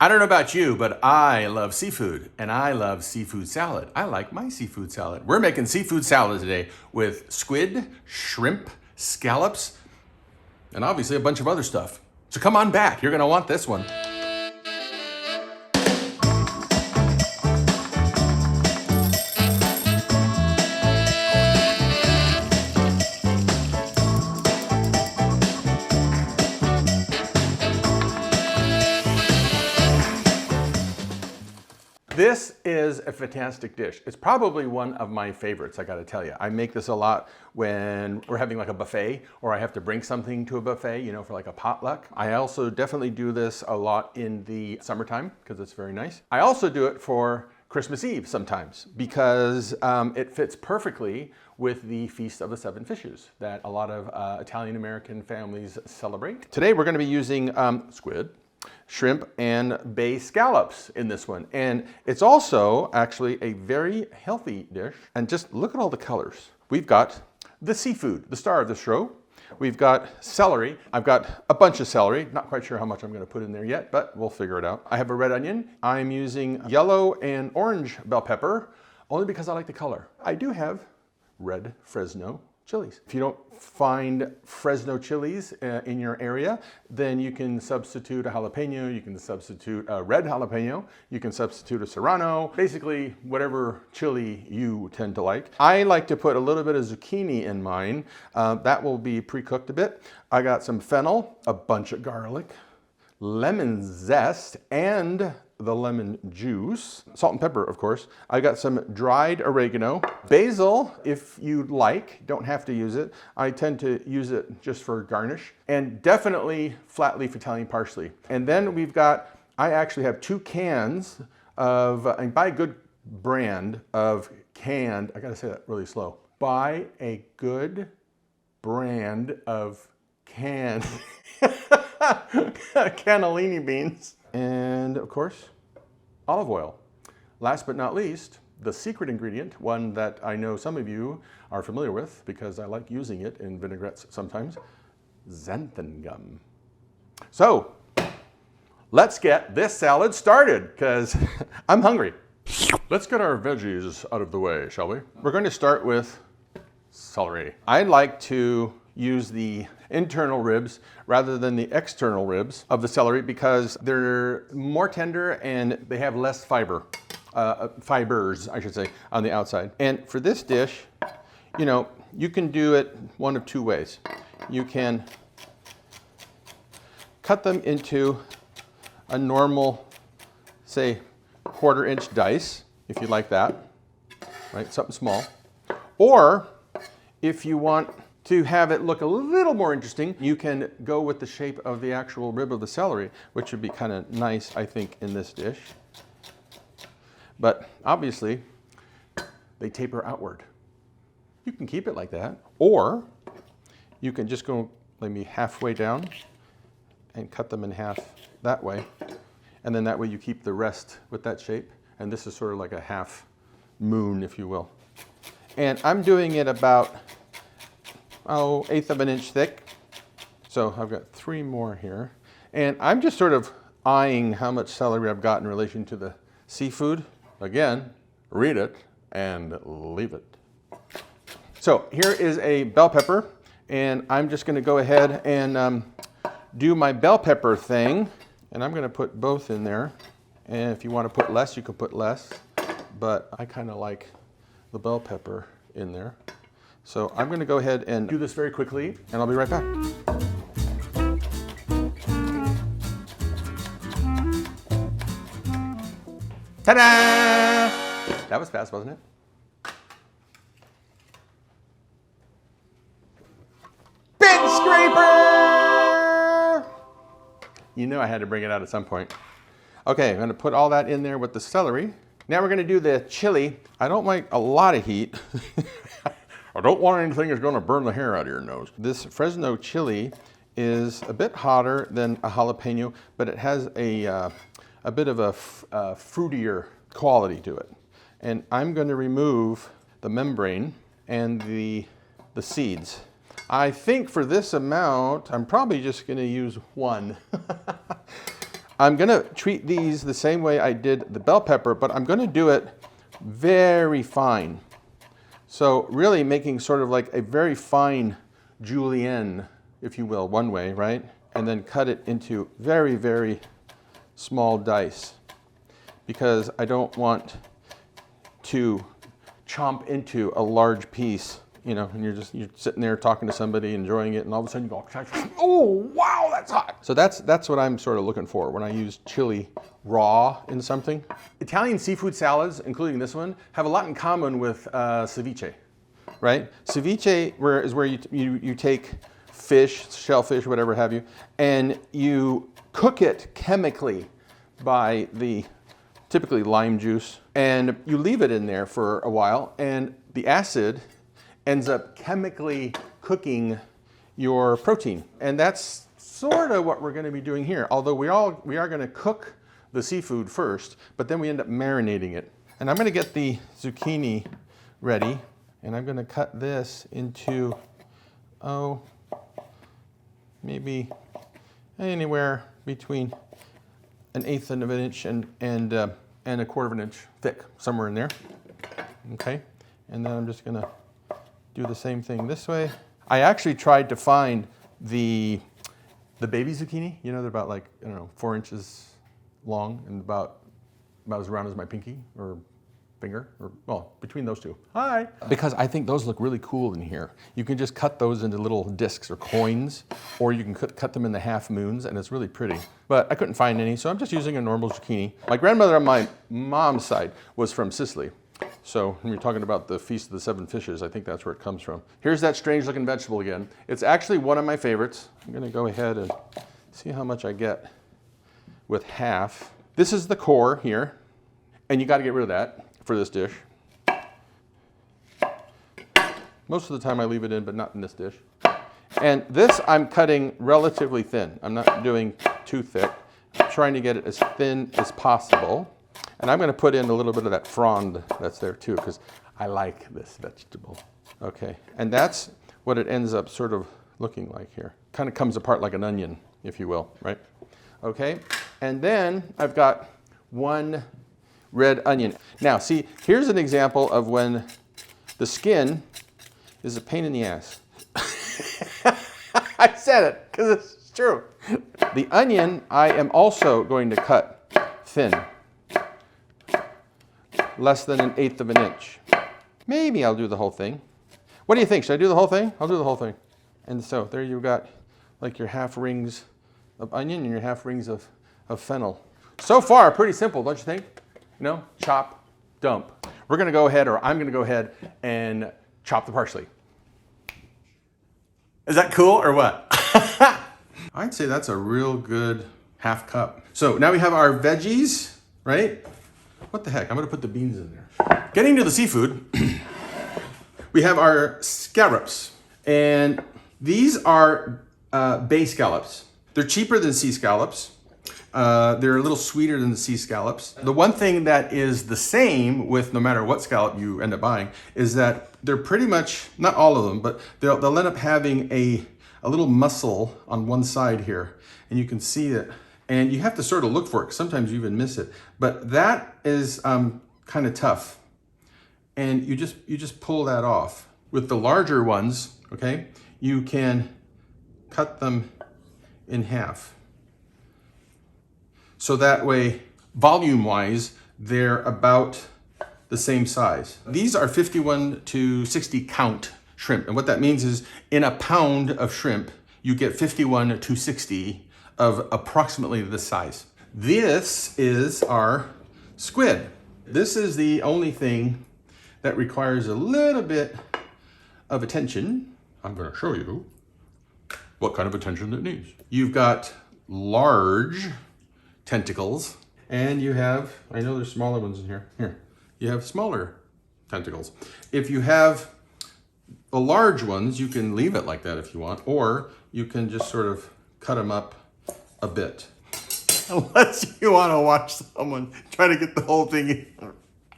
I don't know about you, but I love seafood and I love seafood salad. I like my seafood salad. We're making seafood salad today with squid, shrimp, scallops, and obviously a bunch of other stuff. So come on back, you're gonna want this one. This is a fantastic dish. It's probably one of my favorites, I gotta tell you. I make this a lot when we're having like a buffet or I have to bring something to a buffet, you know, for like a potluck. I also definitely do this a lot in the summertime because it's very nice. I also do it for Christmas Eve sometimes because it fits perfectly with the Feast of the Seven Fishes that a lot of Italian-American families celebrate. Today we're gonna be using squid, shrimp, and bay scallops in this one. And it's also actually a very healthy dish. And just look at all the colors. We've got the seafood, the star of the show. We've got celery. I've got a bunch of celery. Not quite sure how much I'm going to put in there yet, but we'll figure it out. I have a red onion. I'm using yellow and orange bell pepper, only because I like the color. I do have red Fresno chilies. If you don't find Fresno chilies in your area, then you can substitute a jalapeno, you can substitute a red jalapeno, you can substitute a serrano, basically whatever chili you tend to like. I like to put a little bit of zucchini in mine. That will be pre-cooked a bit. I got some fennel, a bunch of garlic, lemon zest, and the lemon juice, salt and pepper, of course. I got some dried oregano, basil, if you'd like, don't have to use it. I tend to use it just for garnish, and definitely flat leaf Italian parsley. And then we've got, I actually have 2 cans of, and buy a good brand of canned, I gotta say that really slow. Buy a good brand of canned cannellini beans. And of course, olive oil. Last but not least, the secret ingredient, one that I know some of you are familiar with because I like using it in vinaigrettes sometimes, xanthan gum. So, let's get this salad started because I'm hungry. Let's get our veggies out of the way, shall we? We're going to start with celery. I like to use the internal ribs rather than the external ribs of the celery because they're more tender and they have less fibers, I should say, on the outside. And for this dish, you know, you can do it one of 2 ways. You can cut them into a normal, say, 1/4 inch dice, if you like that, right? Something small. Or if you want to have it look a little more interesting, you can go with the shape of the actual rib of the celery, which would be kind of nice, I think, in this dish. But obviously, they taper outward. You can keep it like that, or you can just go maybe halfway down and cut them in half that way. And then that way you keep the rest with that shape. And this is sort of like a half moon, if you will. And I'm doing it about 1/8 of an inch thick. So I've got 3 more here. And I'm just sort of eyeing how much celery I've got in relation to the seafood. Again, read it and leave it. So here is a bell pepper, and I'm just gonna go ahead and do my bell pepper thing. And I'm gonna put both in there. And if you wanna put less, you can put less. But I kinda like the bell pepper in there. So I'm going to go ahead and do this very quickly, and I'll be right back. Ta-da! That was fast, wasn't it? Big scraper! You know I had to bring it out at some point. Okay, I'm going to put all that in there with the celery. Now we're going to do the chili. I don't like a lot of heat. I don't want anything that's going to burn the hair out of your nose. This Fresno chili is a bit hotter than a jalapeno, but it has a bit of a fruitier quality to it. And I'm going to remove the membrane and the seeds. I think for this amount, I'm probably just going to use 1. I'm gonna treat these the same way I did the bell pepper, but I'm gonna do it very fine. So really making sort of like a very fine julienne, if you will, one way, right? And then cut it into very, very small dice, because I don't want to chomp into a large piece, you know, and you're sitting there talking to somebody, enjoying it, and all of a sudden you go, oh, wow, that's hot. So that's what I'm sort of looking for when I use chili raw in something. Italian seafood salads, including this one, have a lot in common with ceviche, right? Ceviche is where you take fish, shellfish, whatever have you, and you cook it chemically by the typically lime juice, and you leave it in there for a while, and the acid ends up chemically cooking your protein. And that's sort of what we're going to be doing here, although we are going to cook the seafood first, but then we end up marinating it. And I'm going to get the zucchini ready, and I'm going to cut this into, maybe anywhere between 1/8 of an inch and 1/4 of an inch thick, somewhere in there. Okay, and then I'm just gonna do the same thing this way. I actually tried to find the baby zucchini. You know, they're about like, I don't know, 4 inches long and about as round as my pinky or finger, or well, between those two. Hi! Because I think those look really cool in here. You can just cut those into little discs or coins, or you can cut them into half moons, and it's really pretty. But I couldn't find any, so I'm just using a normal zucchini. My grandmother on my mom's side was from Sicily. So when you're talking about the Feast of the Seven Fishes, I think that's where it comes from. Here's that strange looking vegetable again. It's actually one of my favorites. I'm gonna go ahead and see how much I get with half. This is the core here, and you gotta get rid of that for this dish. Most of the time I leave it in, but not in this dish. And this I'm cutting relatively thin. I'm not doing too thick. I'm trying to get it as thin as possible. And I'm going to put in a little bit of that frond that's there too, because I like this vegetable. Okay, and that's what it ends up sort of looking like here. Kind of comes apart like an onion, if you will, right? Okay, and then I've got one red onion. Now, see, here's an example of when the skin is a pain in the ass. I said it, because it's true. The onion, I am also going to cut thin. Less than 1/8 of an inch. Maybe I'll do the whole thing. What do you think? Should I do the whole thing? I'll do the whole thing. And so there you've got like your half rings of onion and your half rings of fennel. So far, pretty simple, don't you think? You know, chop, dump. We're gonna go ahead, or I'm gonna go ahead and chop the parsley. Is that cool or what? I'd say that's a real good half cup. So now we have our veggies, right? What the heck, I'm gonna put the beans in there. Getting to the seafood, we have our scallops. And these are bay scallops. They're cheaper than sea scallops. They're a little sweeter than the sea scallops. The one thing that is the same with no matter what scallop you end up buying is that they're pretty much, not all of them, but they'll end up having a little muscle on one side here. And you can see it. And you have to sort of look for it, because sometimes you even miss it. But that is kind of tough. And you just pull that off. With the larger ones, okay, you can cut them in half. So that way, volume-wise, they're about the same size. These are 51 to 60 count shrimp. And what that means is in a pound of shrimp, you get 51 to 60 of approximately this size. This is our squid. This is the only thing that requires a little bit of attention. I'm gonna show you what kind of attention it needs. You've got large tentacles, and you have, I know there's smaller ones in here. Here, you have smaller tentacles. If you have the large ones, you can leave it like that if you want, or you can just sort of cut them up a bit. Unless you want to watch someone try to get the whole thing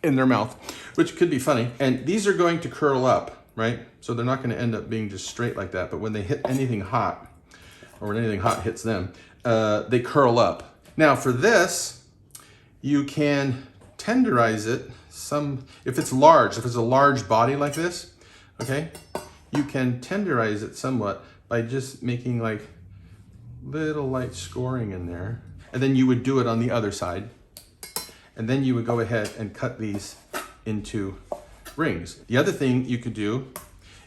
in their mouth, which could be funny. And these are going to curl up, right? So they're not going to end up being just straight like that, but when they hit anything hot, or when anything hot hits them, they curl up. Now for this, you can tenderize it if it's large, if it's a large body like this, okay, you can tenderize it somewhat by just making like little light scoring in there. And then you would do it on the other side. And then you would go ahead and cut these into rings. The other thing you could do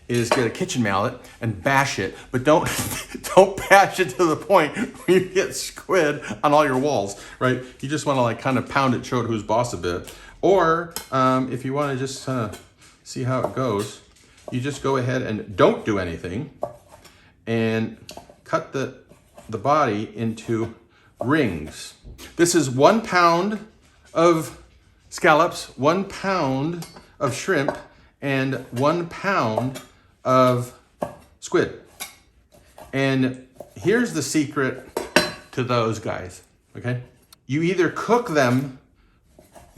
is get a kitchen mallet and bash it, but don't bash it to the point where you get squid on all your walls, right? You just want to like kind of pound it, show it who's boss a bit. Or if you want to just see how it goes, you just go ahead and don't do anything and cut the body into rings. This is 1 pound of scallops, 1 pound of shrimp, and 1 pound of squid. And here's the secret to those guys, okay? You either cook them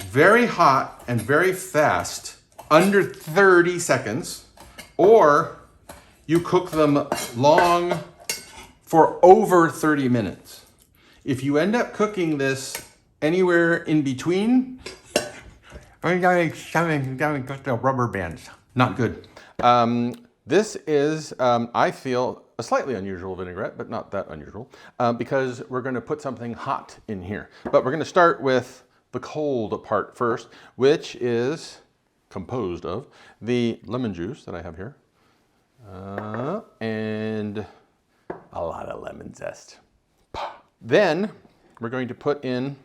very hot and very fast, under 30 seconds, or you cook them long for over 30 minutes. If you end up cooking this anywhere in between, rubber bands. Not good. This is, I feel, a slightly unusual vinaigrette, but not that unusual, because we're going to put something hot in here. But we're going to start with the cold part first, which is composed of the lemon juice that I have here, and a lot of lemon zest. Then we're going to put in,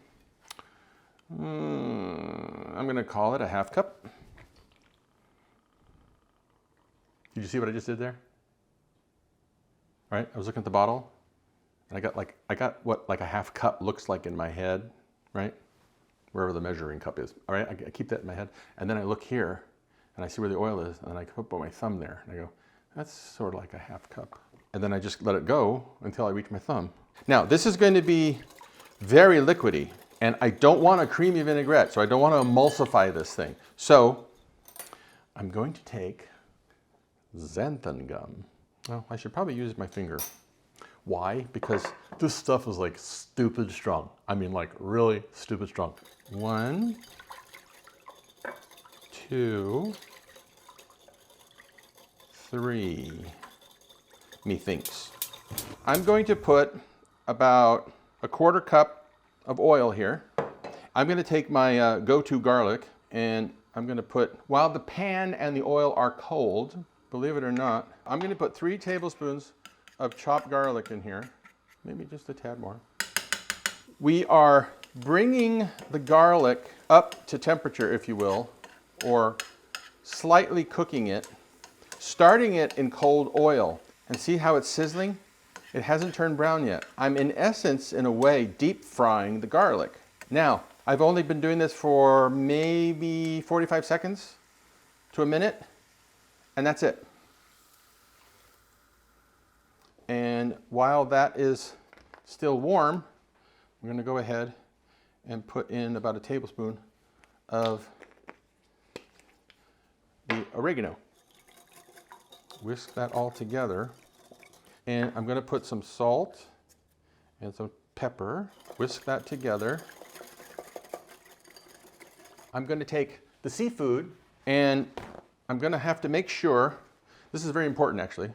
I'm going to call it a 1/2 cup. Did you see what I just did there? Right? I was looking at the bottle, and I got what like a 1/2 cup looks like in my head, right? Wherever the measuring cup is. All right, I keep that in my head, and then I look here, and I see where the oil is, and I put my thumb there, and I go, that's sort of like a 1/2 cup. And then I just let it go until I reach my thumb. Now, this is going to be very liquidy, and I don't want a creamy vinaigrette, so I don't want to emulsify this thing. So I'm going to take xanthan gum. Well, I should probably use my finger. Why? Because this stuff is like stupid strong. I mean, like really stupid strong. 1, 2, 3, methinks. I'm going to put about a 1/4 cup of oil here. I'm going to take my go-to garlic, and I'm going to put, while the pan and the oil are cold, believe it or not, I'm going to put 3 tablespoons of chopped garlic in here, maybe just a tad more. We are bringing the garlic up to temperature, if you will, or slightly cooking it, starting it in cold oil. And see how it's sizzling? It hasn't turned brown yet. I'm in essence, in a way, deep frying the garlic. Now, I've only been doing this for maybe 45 seconds to a minute, and that's it. And while that is still warm, I'm going to go ahead and put in about a tablespoon of the oregano. Whisk that all together. And I'm going to put some salt and some pepper. Whisk that together. I'm going to take the seafood, and I'm going to have to make sure, this is very important actually,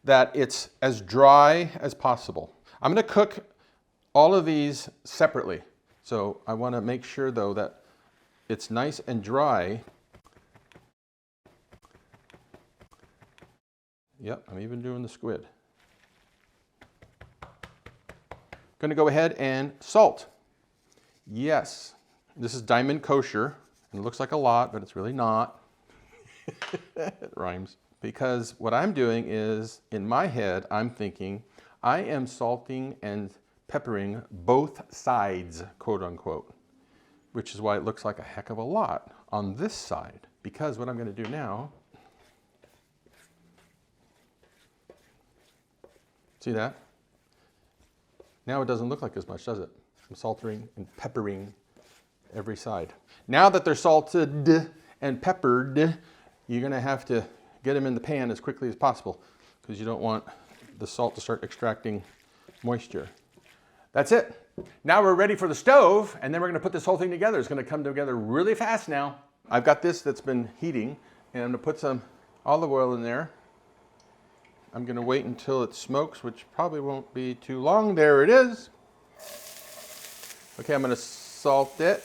that it's as dry as possible. I'm going to cook all of these separately. So I want to make sure though that it's nice and dry. Yep, I'm even doing the squid. Going to go ahead and salt. Yes, this is diamond kosher, and it looks like a lot, but it's really not. It rhymes. Because what I'm doing is, in my head, I'm thinking, I am salting and peppering both sides, quote unquote, which is why it looks like a heck of a lot on this side. Because what I'm going to do now, see that? Now it doesn't look like as much, does it? I'm salting and peppering every side. Now that they're salted and peppered, you're going to have to get them in the pan as quickly as possible because you don't want the salt to start extracting moisture. That's it. Now we're ready for the stove, and then we're gonna put this whole thing together. It's gonna come together really fast now. I've got this that's been heating, and I'm gonna put some olive oil in there. I'm gonna wait until it smokes, which probably won't be too long. There it is. Okay, I'm gonna salt it,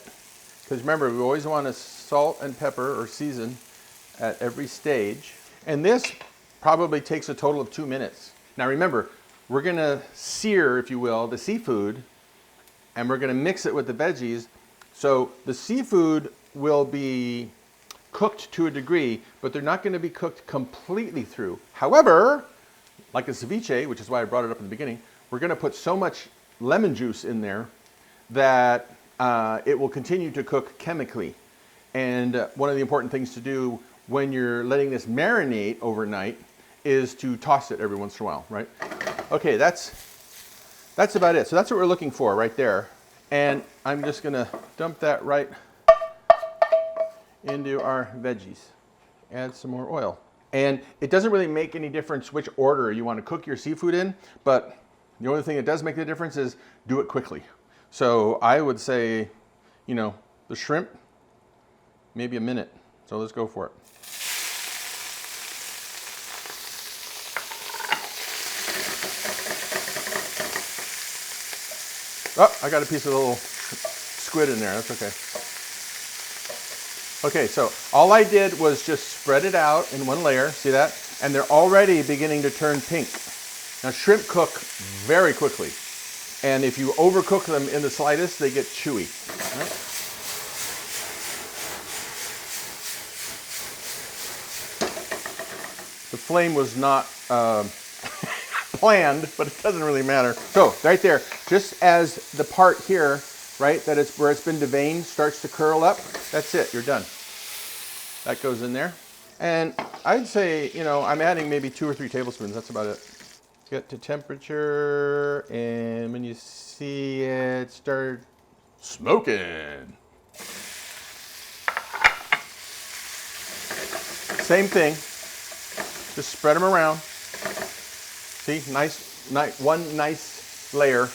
because remember, we always wanna salt and pepper or season at every stage. And this probably takes a total of 2 minutes. Now remember, we're gonna sear, if you will, the seafood, and we're gonna mix it with the veggies. So the seafood will be cooked to a degree, but they're not gonna be cooked completely through. However, like a ceviche, which is why I brought it up in the beginning, we're gonna put so much lemon juice in there that it will continue to cook chemically. And one of the important things to do when you're letting this marinate overnight is to toss it every once in a while, right? Okay, that's about it. So that's what we're looking for right there. And I'm just gonna dump that right into our veggies. Add some more oil. And it doesn't really make any difference which order you want to cook your seafood in, but the only thing that does make the difference is do it quickly. So I would say, you know, the shrimp, maybe a minute. So let's go for it. Oh, I got a piece of little squid in there, that's okay. Okay, so all I did was just spread it out in one layer, see that? And they're already beginning to turn pink. Now shrimp cook very quickly. And if you overcook them in the slightest, they get chewy. Right? The flame was not planned, but it doesn't really matter. So right there, just as the part here, right, that it's where it's been deveined starts to curl up, that's it, you're done. That goes in there. And I'd say, you know, I'm adding maybe 2 or 3 tablespoons, that's about it. Get to temperature, and when you see it start smoking. Same thing, just spread them around. See, nice, one nice layer.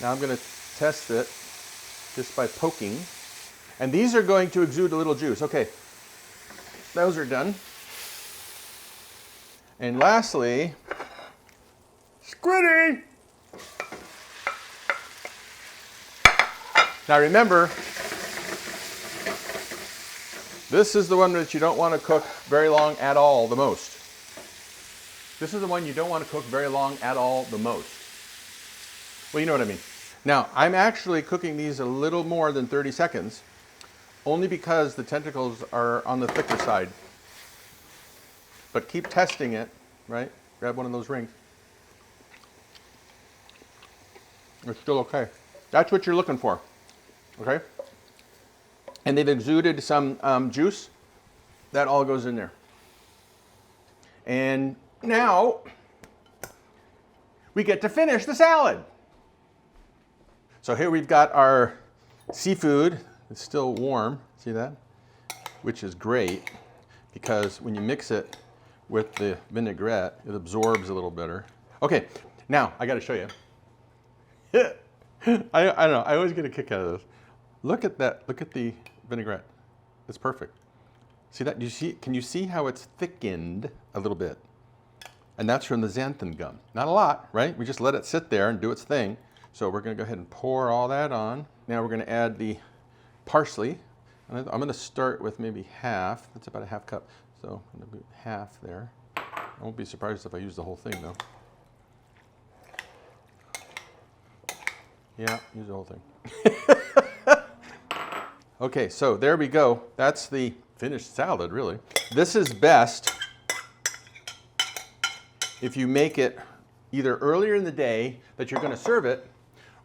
Now I'm going to test it just by poking. And these are going to exude a little juice. Okay, those are done. And lastly, squiddy! Now remember, this is the one that you don't want to cook very long at all, the most. This is the one you don't want to cook very long at all, the most. Well, you know what I mean. Now, I'm actually cooking these a little more than 30 seconds, only because the tentacles are on the thicker side. But keep testing it, right? Grab one of those rings. It's still okay. That's what you're looking for, okay? And they've exuded some juice. That all goes in there. And now we get to finish the salad. So here we've got our seafood. It's still warm, see that? Which is great because when you mix it with the vinaigrette, it absorbs a little better. Okay, now I gotta show you. I don't know, I always get a kick out of this. Look at that, look at the vinaigrette. It's perfect. See that? Can you see how it's thickened a little bit? And that's from the xanthan gum. Not a lot, right? We just let it sit there and do its thing. So we're going to go ahead and pour all that on. Now we're going to add the parsley. I'm going to start with maybe half. That's about a half cup. So I'm going to do half there. I won't be surprised if I use the whole thing though. Yeah, use the whole thing. Okay, so there we go. That's the finished salad, really. This is best if you make it either earlier in the day that you're going to serve it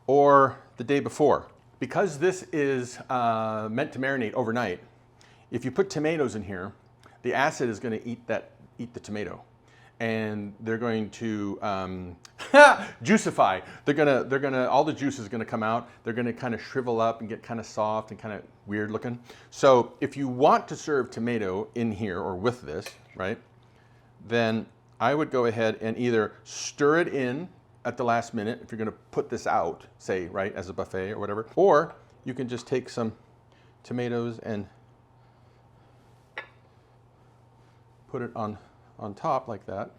or the day before. Because this is meant to marinate overnight, if you put tomatoes in here, the acid is going to eat the tomato, and they're going to juicify. All the juice is going to come out. They're going to kind of shrivel up and get kind of soft and kind of weird looking. So if you want to serve tomato in here or with this, right, then I would go ahead and either stir it in at the last minute if you're going to put this out, say, right, as a buffet or whatever, or you can just take some tomatoes and put it on top like that.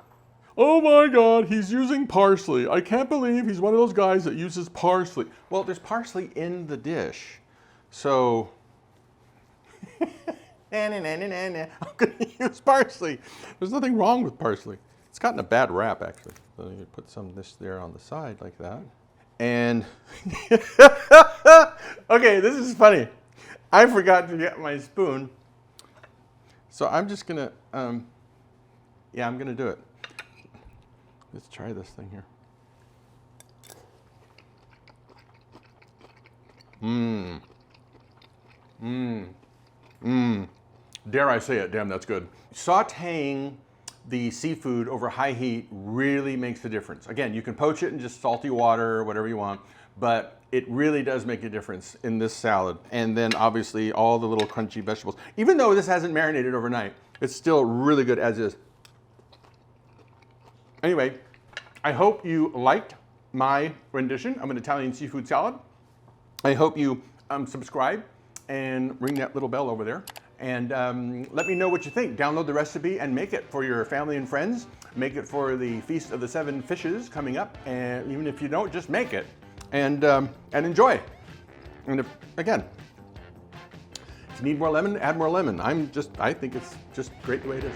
Oh my God, he's using parsley. I can't believe he's one of those guys that uses parsley. Well, there's parsley in the dish, so I'm going to use parsley. There's nothing wrong with parsley. It's gotten a bad rap, actually. So you put some of this there on the side like that. And, okay, this is funny. I forgot to get my spoon. So I'm just going to, yeah, I'm going to do it. Let's try this thing here. Dare I say it, damn, that's good. Sauteing the seafood over high heat really makes the difference. Again, you can poach it in just salty water or whatever you want, but it really does make a difference in this salad. And then obviously all the little crunchy vegetables. Even though this hasn't marinated overnight, it's still really good as is. Anyway, I hope you liked my rendition of an Italian seafood salad. I hope you subscribe and ring that little bell over there. And let me know what you think. Download the recipe and make it for your family and friends. Make it for the Feast of the Seven Fishes coming up. And even if you don't, just make it and enjoy. And if, again, if you need more lemon, add more lemon. I think it's just great the way it is.